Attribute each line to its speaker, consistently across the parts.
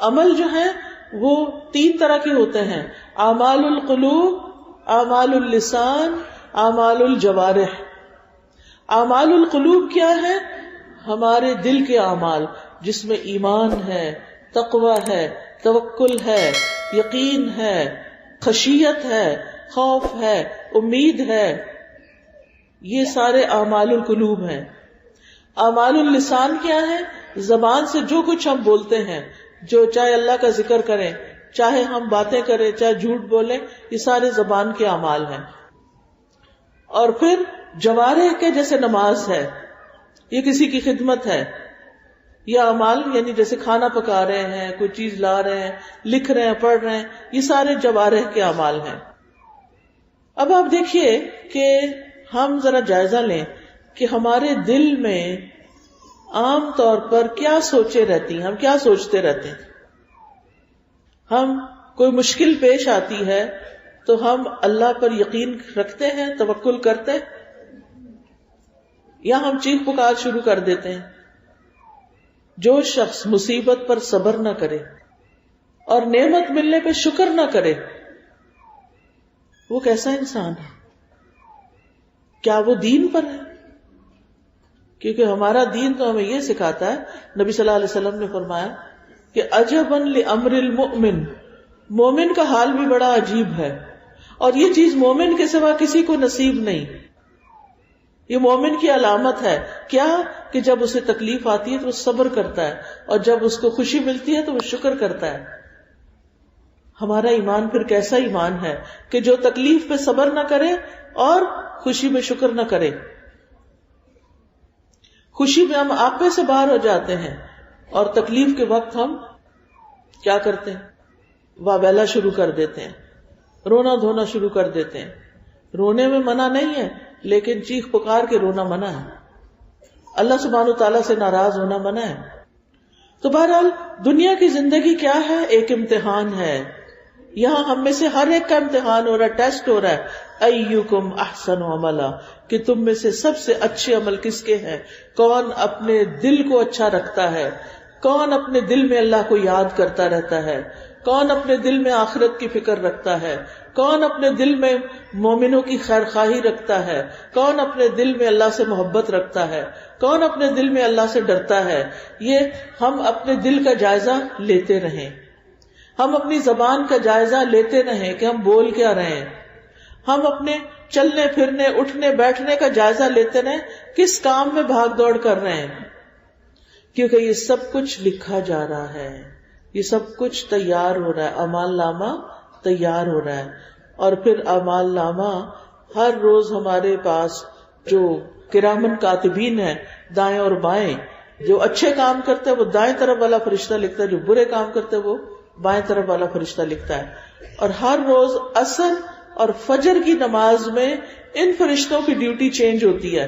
Speaker 1: عمل جو ہے وہ 3 طرح کے ہوتے ہیں، اعمال القلوب، اعمال اللسان، اعمال الجوارح۔ اعمال القلوب کیا ہے؟ ہمارے دل کے اعمال، جس میں ایمان ہے، تقوی ہے، توکل ہے، یقین ہے، خشیت ہے، خوف ہے، امید ہے، یہ سارے اعمال القلوب ہیں۔ اعمال اللسان کیا ہے؟ زبان سے جو کچھ ہم بولتے ہیں، جو چاہے اللہ کا ذکر کریں، چاہے ہم باتیں کریں، چاہے جھوٹ بولیں، یہ سارے زبان کے اعمال ہیں۔ اور پھر جوارح کے، جیسے نماز ہے، یہ کسی کی خدمت ہے، یہ اعمال یعنی جیسے کھانا پکا رہے ہیں، کوئی چیز لا رہے ہیں، لکھ رہے ہیں، پڑھ رہے ہیں، یہ سارے جوارح کے اعمال ہیں۔ اب آپ دیکھیے کہ ہم ذرا جائزہ لیں کہ ہمارے دل میں عام طور پر کیا سوچیں رہتی ہیں، ہم کیا سوچتے رہتے ہیں۔ ہم کوئی مشکل پیش آتی ہے تو ہم اللہ پر یقین رکھتے ہیں، توکل کرتے ہیں، یا ہم چیخ پکار شروع کر دیتے ہیں۔ جو شخص مصیبت پر صبر نہ کرے اور نعمت ملنے پہ شکر نہ کرے، وہ کیسا انسان ہے؟ کیا وہ دین پر ہے؟ کیونکہ ہمارا دین تو ہمیں یہ سکھاتا ہے، نبی صلی اللہ علیہ وسلم نے فرمایا کہ عجباً لامر المؤمن، مومن کا حال بھی بڑا عجیب ہے، اور یہ چیز مومن کے سوا کسی کو نصیب نہیں۔ یہ مومن کی علامت ہے کیا؟ کہ جب اسے تکلیف آتی ہے تو وہ صبر کرتا ہے، اور جب اس کو خوشی ملتی ہے تو وہ شکر کرتا ہے۔ ہمارا ایمان پھر کیسا ایمان ہے کہ جو تکلیف پہ صبر نہ کرے اور خوشی میں شکر نہ کرے۔ خوشی میں ہم آپے سے باہر ہو جاتے ہیں، اور تکلیف کے وقت ہم کیا کرتے ہیں؟ واویلا شروع کر دیتے ہیں، رونا دھونا شروع کر دیتے ہیں۔ رونے میں منع نہیں ہے، لیکن چیخ پکار کے رونا منع ہے، اللہ سبحانہ وتعالیٰ سے ناراض ہونا منع ہے۔ تو بہرحال دنیا کی زندگی کیا ہے؟ ایک امتحان ہے۔ یہاں ہم میں سے ہر ایک کا امتحان ہو رہا ہے، ٹیسٹ ہو رہا ہے، ایکم احسن عملا، کہ تم میں سے سب سے اچھے عمل کس کے ہیں، کون اپنے دل کو اچھا رکھتا ہے، کون اپنے دل میں اللہ کو یاد کرتا رہتا ہے، کون اپنے دل میں آخرت کی فکر رکھتا ہے، کون اپنے دل میں مومنوں کی خیر خواہی رکھتا ہے، کون اپنے دل میں اللہ سے محبت رکھتا ہے، کون اپنے دل میں اللہ سے ڈرتا ہے۔ یہ ہم اپنے دل کا جائزہ لیتے رہیں، ہم اپنی زبان کا جائزہ لیتے رہیں کہ ہم بول کیا رہے ہیں، ہم اپنے چلنے پھرنے اٹھنے بیٹھنے کا جائزہ لیتے رہیں، کس کام میں بھاگ دوڑ کر رہے ہیں، کیونکہ یہ سب کچھ لکھا جا رہا ہے، یہ سب کچھ تیار ہو رہا ہے، اعمال نامہ تیار ہو رہا ہے۔ اور پھر اعمال نامہ ہر روز ہمارے پاس جو کرامن کاتبین ہیں دائیں اور بائیں، جو اچھے کام کرتے ہیں وہ دائیں طرف والا فرشتہ لکھتا ہے، جو برے کام کرتے ہیں وہ بائیں طرف والا فرشتہ لکھتا ہے۔ اور ہر روز عصر اور فجر کی نماز میں ان فرشتوں کی ڈیوٹی چینج ہوتی ہے۔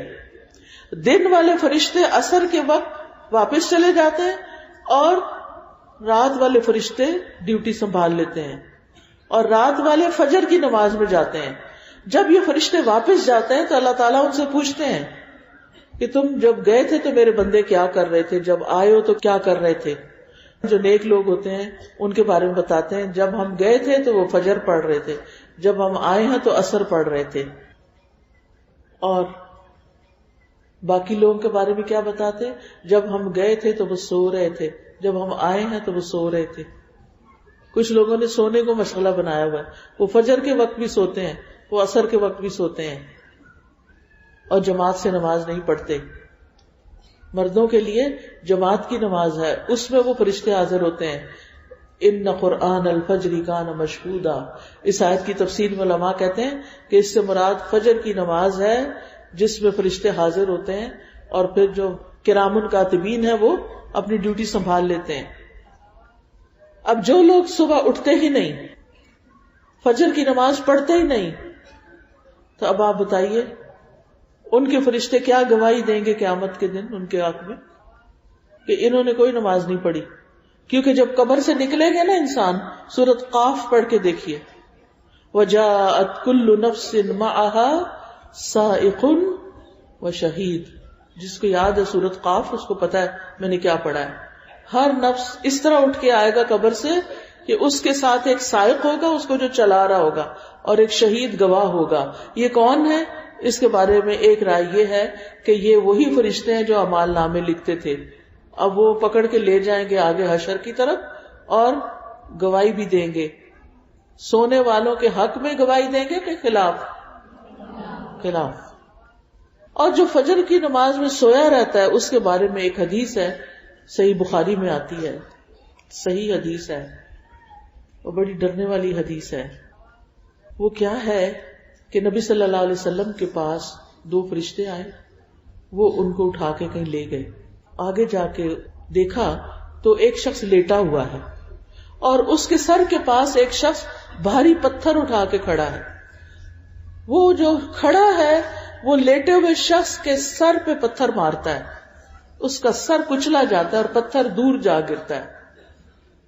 Speaker 1: دن والے فرشتے عصر کے وقت واپس چلے جاتے ہیں، اور رات والے فرشتے ڈیوٹی سنبھال لیتے ہیں، اور رات والے فجر کی نماز میں جاتے ہیں۔ جب یہ فرشتے واپس جاتے ہیں تو اللہ تعالیٰ ان سے پوچھتے ہیں کہ تم جب گئے تھے تو میرے بندے کیا کر رہے تھے، جب آئے ہو تو کیا کر رہے تھے۔ جو نیک لوگ ہوتے ہیں ان کے بارے میں بتاتے ہیں، جب ہم گئے تھے تو وہ فجر پڑھ رہے تھے، جب ہم آئے ہیں تو عصر پڑھ رہے تھے۔ اور باقی لوگوں کے بارے میں کیا بتاتے ہیں؟ جب ہم گئے تھے تو وہ سو رہے تھے، جب ہم آئے ہیں تو وہ سو رہے تھے۔ کچھ لوگوں نے سونے کو مشغلہ بنایا ہوا ہے، وہ فجر کے وقت بھی سوتے ہیں، وہ عصر کے وقت بھی سوتے ہیں، اور جماعت سے نماز نہیں پڑھتے۔ مردوں کے لیے جماعت کی نماز ہے، اس میں وہ فرشتے حاضر ہوتے ہیں۔ ان قرآن الفجر کان مشہودا، اس آیت کی تفسیر میں علماء کہتے ہیں کہ اس سے مراد فجر کی نماز ہے جس میں فرشتے حاضر ہوتے ہیں، اور پھر جو کرامن کاتبین ہیں وہ اپنی ڈیوٹی سنبھال لیتے ہیں۔ اب جو لوگ صبح اٹھتے ہی نہیں، فجر کی نماز پڑھتے ہی نہیں، تو اب آپ بتائیے ان کے فرشتے کیا گواہی دیں گے قیامت کے دن ان کے حق میں کہ انہوں نے کوئی نماز نہیں پڑھی۔ کیونکہ جب قبر سے نکلے گا نا انسان، سورۃ قاف پڑھ کے دیکھیے، وَجَاءَتْ كُلُّ نَفْسٍ مَعَهَا سَائِقٌ وَشَهِيدٌ، جس کو یاد ہے سورۃ قاف اس کو پتا ہے میں نے کیا پڑھا ہے۔ ہر نفس اس طرح اٹھ کے آئے گا قبر سے کہ اس کے ساتھ ایک سائق ہوگا اس کو جو چلا رہا ہوگا اور ایک شہید گواہ ہوگا. یہ کون ہے؟ اس کے بارے میں ایک رائے یہ ہے کہ یہ وہی فرشتے ہیں جو اعمال نامے لکھتے تھے. اب وہ پکڑ کے لے جائیں گے آگے حشر کی طرف اور گواہی بھی دیں گے. سونے والوں کے حق میں گواہی دیں گے کہ خلاف. اور جو فجر کی نماز میں سویا رہتا ہے اس کے بارے میں ایک حدیث ہے، صحیح بخاری میں آتی ہے، صحیح حدیث ہے، وہ بڑی ڈرنے والی حدیث ہے. وہ کیا ہے کہ نبی صلی اللہ علیہ وسلم کے پاس 2 فرشتے آئے، وہ ان کو اٹھا کے کہیں لے گئے. آگے جا کے دیکھا تو ایک شخص لیٹا ہوا ہے اور اس کے سر کے پاس ایک شخص بھاری پتھر اٹھا کے کھڑا ہے. وہ جو کھڑا ہے وہ لیٹے ہوئے شخص کے سر پہ پتھر مارتا ہے، اس کا سر کچلا جاتا ہے اور پتھر دور جا گرتا ہے.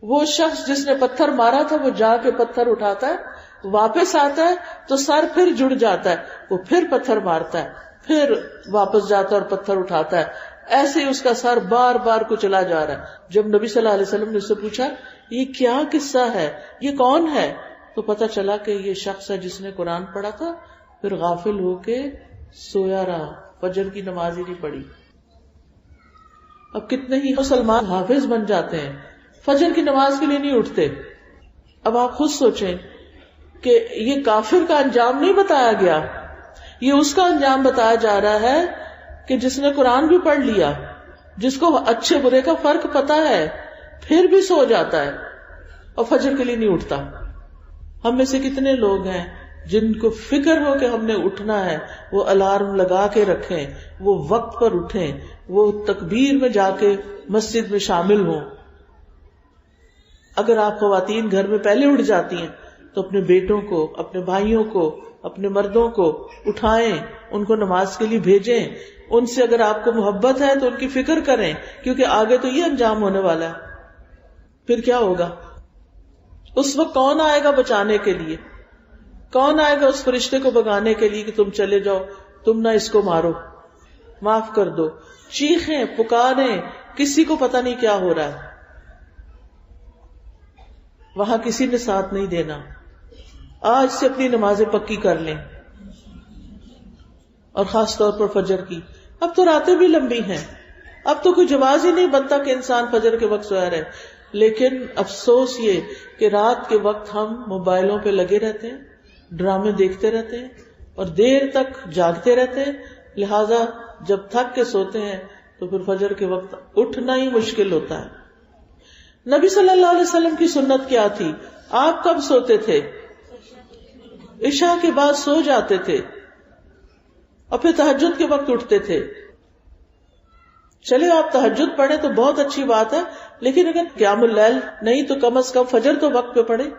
Speaker 1: وہ شخص جس نے پتھر مارا تھا وہ جا کے پتھر اٹھاتا ہے، واپس آتا ہے تو سر پھر جڑ جاتا ہے، وہ پھر پتھر مارتا ہے، پھر واپس جاتا ہے اور پتھر اٹھاتا ہے. ایسے ہی اس کا سر بار بار کچلا جا رہا ہے. جب نبی صلی اللہ علیہ وسلم نے اس سے پوچھا یہ کیا قصہ ہے، یہ کون ہے، تو پتا چلا کہ یہ شخص ہے جس نے قرآن پڑھا تھا پھر غافل ہو کے سویا رہا، فجر کی نماز ہی نہیں پڑھی. اب کتنے ہی مسلمان حافظ بن جاتے ہیں، فجر کی نماز کے لیے نہیں اٹھتے. اب آپ خود سوچیں کہ یہ کافر کا انجام نہیں بتایا گیا، یہ اس کا انجام بتایا جا رہا ہے کہ جس نے قرآن بھی پڑھ لیا، جس کو اچھے برے کا فرق پتا ہے، پھر بھی سو جاتا ہے اور فجر کے لیے نہیں اٹھتا. ہم میں سے کتنے لوگ ہیں جن کو فکر ہو کہ ہم نے اٹھنا ہے، وہ الارم لگا کے رکھیں، وہ وقت پر اٹھیں، وہ تکبیر میں جا کے مسجد میں شامل ہوں. اگر آپ خواتین گھر میں پہلے اٹھ جاتی ہیں تو اپنے بیٹوں کو، اپنے بھائیوں کو، اپنے مردوں کو اٹھائیں، ان کو نماز کے لیے بھیجیں. ان سے اگر آپ کو محبت ہے تو ان کی فکر کریں، کیونکہ آگے تو یہ انجام ہونے والا ہے. پھر کیا ہوگا؟ اس وقت کون آئے گا بچانے کے لیے؟ کون آئے گا اس فرشتے کو بگانے کے لیے کہ تم چلے جاؤ، تم نہ اس کو مارو، معاف کر دو؟ چیخیں پکاریں، کسی کو پتہ نہیں کیا ہو رہا ہے. وہاں کسی نے ساتھ نہیں دینا. آج سے اپنی نمازیں پکی کر لیں، اور خاص طور پر فجر کی. اب تو راتیں بھی لمبی ہیں، اب تو کوئی جواز ہی نہیں بنتا کہ انسان فجر کے وقت سویا رہے. لیکن افسوس یہ کہ رات کے وقت ہم موبائلوں پہ لگے رہتے ہیں، ڈرامے دیکھتے رہتے ہیں اور دیر تک جاگتے رہتے ہیں. لہذا جب تھک کے سوتے ہیں تو پھر فجر کے وقت اٹھنا ہی مشکل ہوتا ہے. نبی صلی اللہ علیہ وسلم کی سنت کیا تھی؟ آپ کب سوتے تھے؟ عشاء کے بعد سو جاتے تھے اور پھر تہجد کے وقت اٹھتے تھے. چلے آپ تہجد پڑھیں تو بہت اچھی بات ہے، لیکن اگر قیام اللیل نہیں تو کم از کم فجر تو وقت پہ پڑھیں.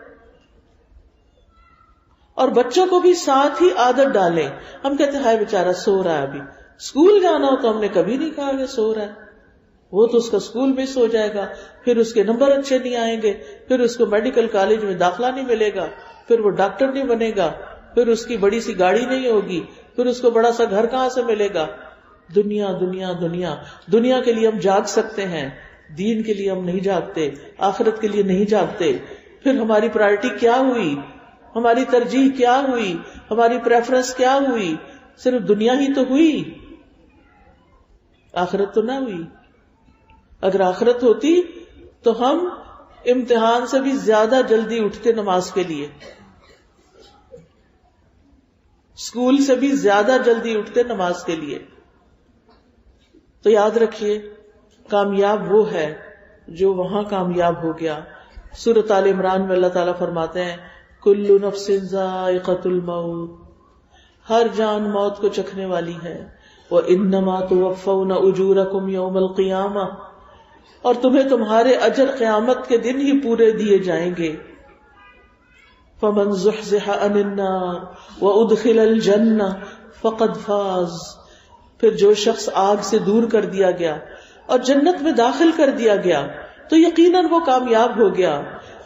Speaker 1: اور بچوں کو بھی ساتھ ہی عادت ڈالیں. ہم کہتے ہیں ہائے بیچارہ سو رہا ہے، ابھی اسکول جانا ہو تو ہم نے کبھی نہیں کہا کہ سو رہا ہے. وہ تو اس کا اسکول میں سو جائے گا، پھر اس کے نمبر اچھے نہیں آئیں گے، پھر اس کو میڈیکل کالج میں داخلہ نہیں ملے گا، پھر وہ ڈاکٹر نہیں بنے گا، پھر اس کی بڑی سی گاڑی نہیں ہوگی، پھر اس کو بڑا سا گھر کہاں سے ملے گا. دنیا دنیا دنیا. دنیا کے لیے ہم جاگ سکتے ہیں، دین کے لیے ہم نہیں جاگتے، آخرت کے لیے نہیں جاگتے. پھر ہماری پرائرٹی کیا ہوئی، ہماری ترجیح کیا ہوئی، ہماری پریفرنس کیا ہوئی؟ صرف دنیا ہی تو ہوئی، آخرت تو نہ ہوئی. اگر آخرت ہوتی تو ہم امتحان سے بھی زیادہ جلدی اٹھتے نماز کے لیے، اسکول سے بھی زیادہ جلدی اٹھتے نماز کے لیے. تو یاد رکھیے کامیاب وہ ہے جو وہاں کامیاب ہو گیا. سورۃ آل عمران میں اللہ تعالیٰ فرماتے ہیں کل نفس ذائقۃ الموت، ہر جان موت کو چکھنے والی ہے. وانما توفون اجورکم یوم القیامہ، اور تمہیں تمہارے اجر قیامت کے دن ہی پورے دیے جائیں گے. فمن زحزح عن النار وادخل الجنہ فقد فاز، پھر جو شخص آگ سے دور کر دیا گیا اور جنت میں داخل کر دیا گیا تو یقیناً وہ کامیاب ہو گیا.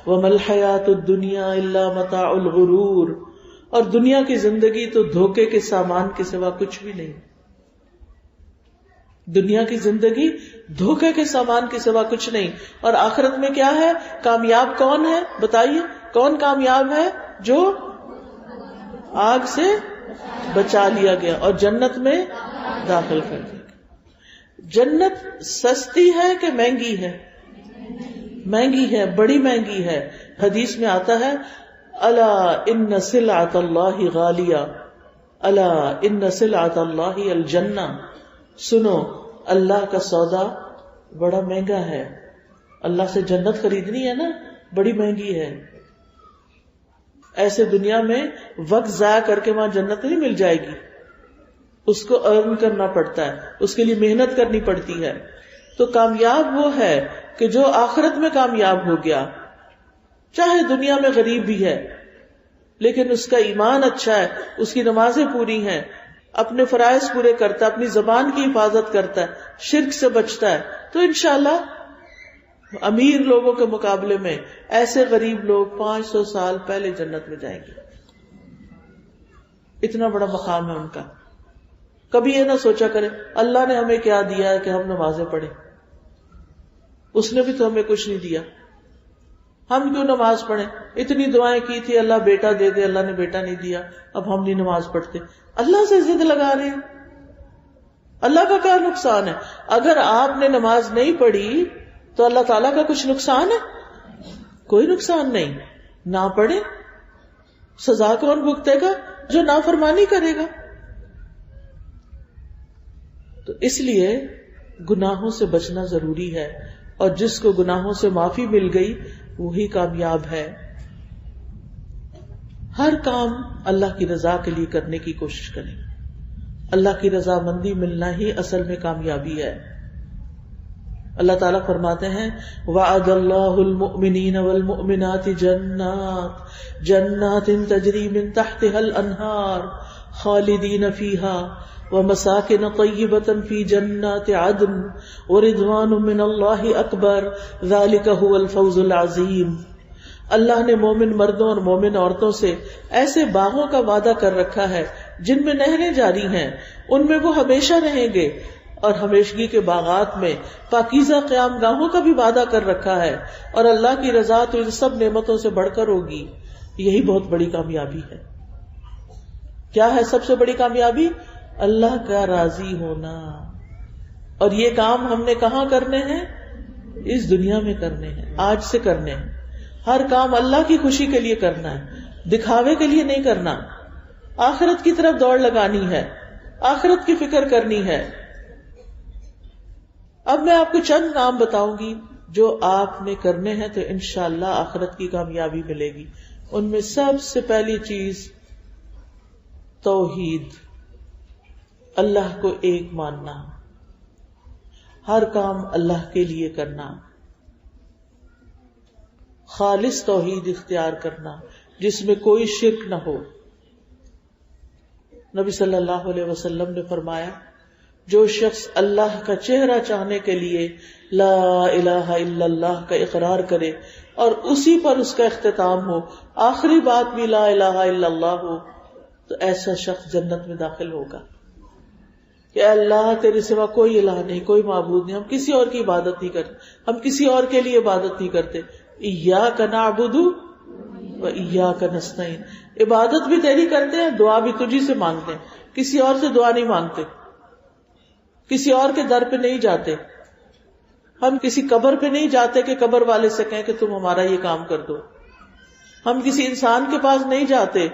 Speaker 1: وما الحیاۃ الدنیا الا متاع الغرور، اور دنیا کی زندگی تو دھوکے کے سامان کے سوا کچھ بھی نہیں. دنیا کی زندگی دھوکے کے سامان کے سوا کچھ نہیں. اور آخرت میں کیا ہے؟ کامیاب کون ہے؟ بتائیے کون کامیاب ہے؟ جو آگ سے بچا لیا گیا اور جنت میں داخل کر دیا. جنت سستی ہے کہ مہنگی ہے؟ مہنگی ہے، بڑی مہنگی ہے. حدیث میں آتا ہے الا ان سلعۃ اللہ غالیہ، الا ان سلعۃ اللہ الجنہ، سنو اللہ کا سودا بڑا مہنگا ہے. اللہ سے جنت خریدنی ہے نا، بڑی مہنگی ہے. ایسے دنیا میں وقت ضائع کر کے وہاں جنت نہیں مل جائے گی، اس کو ارن کرنا پڑتا ہے، اس کے لیے محنت کرنی پڑتی ہے. تو کامیاب وہ ہے کہ جو آخرت میں کامیاب ہو گیا، چاہے دنیا میں غریب بھی ہے لیکن اس کا ایمان اچھا ہے، اس کی نمازیں پوری ہیں، اپنے فرائض پورے کرتا ہے، اپنی زبان کی حفاظت کرتا ہے، شرک سے بچتا ہے، تو انشاءاللہ امیر لوگوں کے مقابلے میں ایسے غریب لوگ 500 سال پہلے جنت میں جائیں گے. اتنا بڑا مقام ہے ان کا. کبھی یہ نہ سوچا کرے اللہ نے ہمیں کیا دیا ہے کہ ہم نمازیں پڑھیں، اس نے بھی تو ہمیں کچھ نہیں دیا، ہم کیوں نماز پڑھیں؟ اتنی دعائیں کی تھی اللہ بیٹا دے دے، اللہ نے بیٹا نہیں دیا، اب ہم نہیں نماز پڑھتے. اللہ سے ضد لگا رہے ہیں. اللہ کا کیا نقصان ہے؟ اگر آپ نے نماز نہیں پڑھی تو اللہ تعالیٰ کا کچھ نقصان ہے؟ کوئی نقصان نہیں. نہ پڑھے، سزا کون بھگتے گا؟ جو نافرمانی کرے گا. تو اس لیے گناہوں سے بچنا ضروری ہے، اور جس کو گناہوں سے معافی مل گئی وہی کامیاب ہے. ہر کام اللہ کی رضا کے لیے کرنے کی کوشش کریں. اللہ کی رضا مندی ملنا ہی اصل میں کامیابی ہے. اللہ تعالیٰ فرماتے ہیں وعد اللہ المؤمنین والمؤمنات جنات تجری من تحتها الانہار خالدین فیہا ومساکن طیبۃ فی جنات عدن ورضوان من اللہ اکبر ذلک هو الفوز العظیم. اللہ نے مومن مردوں اور مومن عورتوں سے ایسے باغوں کا وعدہ کر رکھا ہے جن میں نہریں جاری ہیں، ان میں وہ ہمیشہ رہیں گے، اور ہمیشگی کے باغات میں پاکیزہ قیام گاہوں کا بھی وعدہ کر رکھا ہے، اور اللہ کی رضا تو ان سب نعمتوں سے بڑھ کر ہوگی. یہی بہت بڑی کامیابی ہے. کیا ہے سب سے بڑی کامیابی؟ اللہ کا راضی ہونا. اور یہ کام ہم نے کہاں کرنے ہیں؟ اس دنیا میں کرنے ہیں، آج سے کرنے ہیں. ہر کام اللہ کی خوشی کے لیے کرنا ہے، دکھاوے کے لیے نہیں کرنا. آخرت کی طرف دوڑ لگانی ہے، آخرت کی فکر کرنی ہے. اب میں آپ کو چند نام بتاؤں گی جو آپ نے کرنے ہیں تو انشاءاللہ آخرت کی کامیابی ملے گی. ان میں سب سے پہلی چیز توحید، اللہ کو ایک ماننا، ہر کام اللہ کے لیے کرنا، خالص توحید اختیار کرنا جس میں کوئی شرک نہ ہو. نبی صلی اللہ علیہ وسلم نے فرمایا جو شخص اللہ کا چہرہ چاہنے کے لیے لا الہ الا اللہ کا اقرار کرے اور اسی پر اس کا اختتام ہو، آخری بات بھی لا الہ الا اللہ ہو، تو ایسا شخص جنت میں داخل ہوگا. کہ اللہ تیرے سوا کوئی الہ نہیں، کوئی معبود نہیں، ہم کسی اور کی عبادت نہیں کرتے، ہم کسی اور کے لیے عبادت نہیں کرتے. ایاک نعبد و ایاک نستعین، عبادت بھی تیری کرتے ہیں، دعا بھی تجھی سے مانگتے ہیں، کسی اور سے دعا نہیں مانگتے، کسی اور کے در پہ نہیں جاتے. ہم کسی قبر پہ نہیں جاتے کہ قبر والے سے کہیں کہ تم ہمارا یہ کام کر دو. ہم کسی انسان کے پاس نہیں جاتے،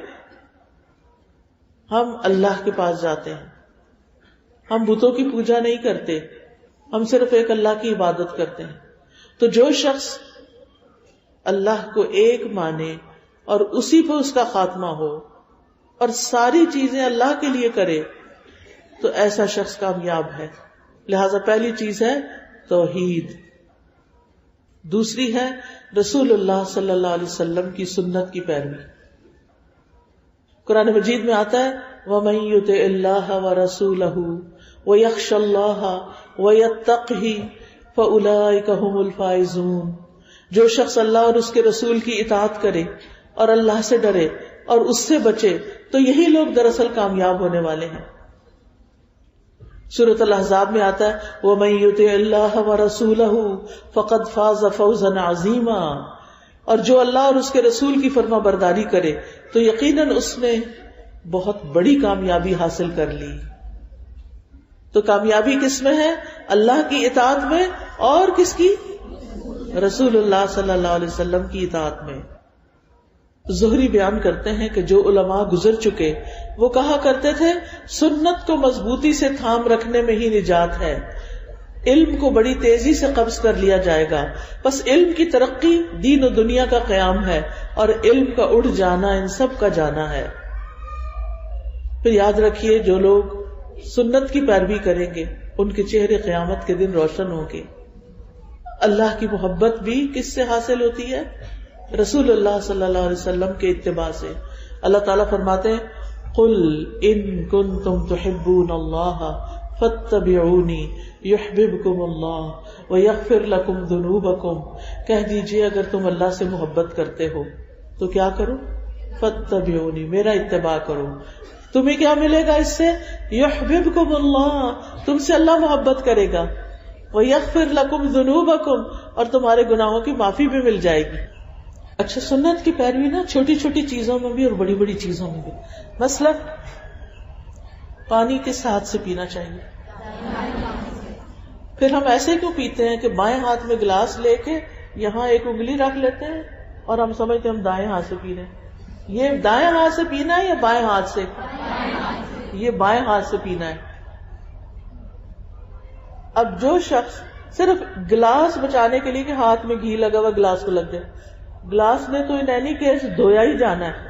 Speaker 1: ہم اللہ کے پاس جاتے ہیں. ہم بتوں کی پوجا نہیں کرتے، ہم صرف ایک اللہ کی عبادت کرتے ہیں. تو جو شخص اللہ کو ایک مانے اور اسی پہ اس کا خاتمہ ہو اور ساری چیزیں اللہ کے لیے کرے تو ایسا شخص کامیاب ہے. لہذا پہلی چیز ہے توحید. دوسری ہے رسول اللہ صلی اللہ علیہ وسلم کی سنت کی پیروی. قرآن مجید میں آتا ہے وَمَن يُطِعِ اللَّهَ وَرَسُولَهُ وَيَخْشَ اللَّهَ وَيَتَّقْهِ فَأُولَئِكَ هُمُ الْفَائِزُونَ. جو شخص اللہ اور اس کے رسول کی اطاعت کرے اور اللہ سے ڈرے اور اس سے بچے تو یہی لوگ دراصل کامیاب ہونے والے ہیں. سورۃ الاحزاب میں آتا ہے وَمَن يُطِعِ اللَّهَ وَرَسُولَهُ فَقَدْ فَازَ فَوْزًا عَظِيمًا، اور جو اللہ اور اس کے رسول کی فرما برداری کرے تو یقیناً اس نے بہت بڑی کامیابی حاصل کر لی. تو کامیابی کس میں ہے؟ اللہ کی اطاعت میں، اور کس کی؟ رسول اللہ صلی اللہ علیہ وسلم کی اطاعت میں. زہری بیان کرتے ہیں کہ جو علماء گزر چکے وہ کہا کرتے تھے سنت کو مضبوطی سے تھام رکھنے میں ہی نجات ہے، علم کو بڑی تیزی سے قبض کر لیا جائے گا، بس علم کی ترقی دین و دنیا کا قیام ہے، اور علم کا اڑ جانا ان سب کا جانا ہے. پھر یاد رکھیے جو لوگ سنت کی پیروی کریں گے ان کے چہرے قیامت کے دن روشن ہوں گے. اللہ کی محبت بھی کس سے حاصل ہوتی ہے؟ رسول اللہ صلی اللہ علیہ وسلم کے اتباع سے. اللہ تعالیٰ فرماتے ہیں قل ان کنتم تحبون اللہ فاتبعونی یحببکم اللہ ویغفر لکم ذنوبکم، کہہ دیجئے اگر تم اللہ سے محبت کرتے ہو تو کیا کرو؟ فاتبعونی، میرا اتباع کرو. تمہیں کیا ملے گا اس سے؟ یحببکم اللہ، تم سے اللہ محبت کرے گا. ویغفر لکم ذنوبکم، اور تمہارے گناہوں کی معافی بھی مل جائے گی. اچھا، سنت کی پیروی نا چھوٹی چھوٹی چیزوں میں بھی اور بڑی بڑی چیزوں میں بھی. مثلا پانی کس ہاتھ سے پینا چاہیے؟ پھر ہم ایسے کیوں پیتے ہیں کہ بائیں ہاتھ میں گلاس لے کے یہاں ایک انگلی رکھ لیتے ہیں اور ہم سمجھتے ہیں ہم دائیں ہاتھ سے پی رہے ہیں. یہ دائیں ہاتھ سے پینا ہے یا بائیں ہاتھ سے؟ یہ بائیں ہاتھ سے پینا ہے. اب جو شخص صرف گلاس بچانے کے لیے کہ ہاتھ میں گھی لگا ہوا گلاس کو لگ جائے، گلاس نے تو ان اینی کیس دھویا ہی جانا ہے.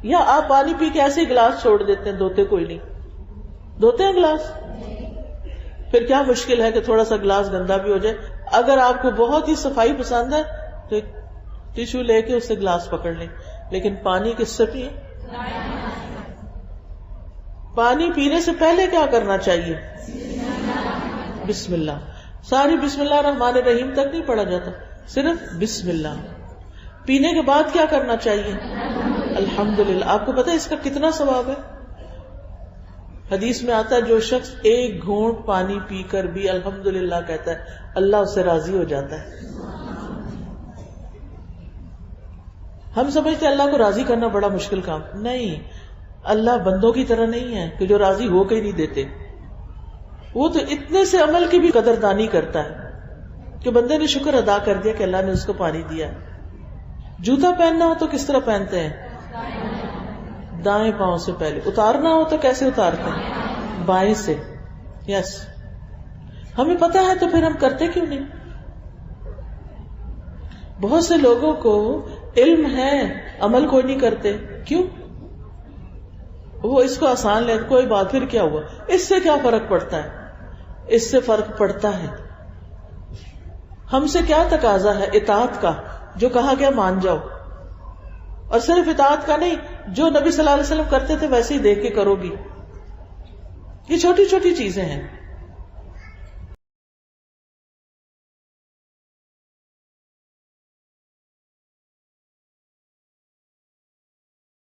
Speaker 1: یا آپ پانی پی کے ایسے ہی گلاس چھوڑ دیتے ہیں، دھوتے کوئی نہیں. دھوتے ہیں گلاس؟ پھر کیا مشکل ہے کہ تھوڑا سا گلاس گندا بھی ہو جائے. اگر آپ کو بہت ہی صفائی پسند ہے تو ایک ٹیشو لے کے اس سے گلاس پکڑ لیں. لیکن پانی کس سے پیے؟ پانی پینے سے پہلے کیا کرنا چاہیے؟ بسم اللہ. ساری بسم اللہ الرحمن الرحیم تک نہیں پڑھا جاتا، صرف بسم اللہ. پینے کے بعد کیا کرنا چاہیے؟ الحمدللہ. آپ کو پتا ہے اس کا کتنا ثواب ہے؟ حدیث میں آتا ہے جو شخص ایک گھونٹ پانی پی کر بھی الحمدللہ کہتا ہے اللہ اس سے راضی ہو جاتا ہے. ہم سمجھتے ہیں اللہ کو راضی کرنا بڑا مشکل کام. نہیں، اللہ بندوں کی طرح نہیں ہے کہ جو راضی ہو کے ہی نہیں دیتے. وہ تو اتنے سے عمل کی بھی قدردانی کرتا ہے کہ بندے نے شکر ادا کر دیا کہ اللہ نے اس کو پانی دیا. جوتا پہننا ہو تو کس طرح پہنتے ہیں؟ دائیں پاؤں سے پہلے. اتارنا ہو تو کیسے اتارتے ہیں؟ بائیں سے. یس. ہمیں پتا ہے تو پھر ہم کرتے کیوں نہیں؟ بہت سے لوگوں کو علم ہے، عمل کوئی نہیں کرتے. کیوں؟ وہ اس کو آسان لے، کوئی بات، پھر کیا ہوا، اس سے کیا فرق پڑتا ہے؟ اس سے فرق پڑتا ہے. ہم سے کیا تقاضا ہے؟ اطاعت کا. جو کہا گیا مان جاؤ. اور صرف اطاعت کا نہیں، جو نبی صلی اللہ علیہ وسلم کرتے تھے ویسے ہی دیکھ کے کرو گی. یہ چھوٹی چھوٹی چیزیں ہیں.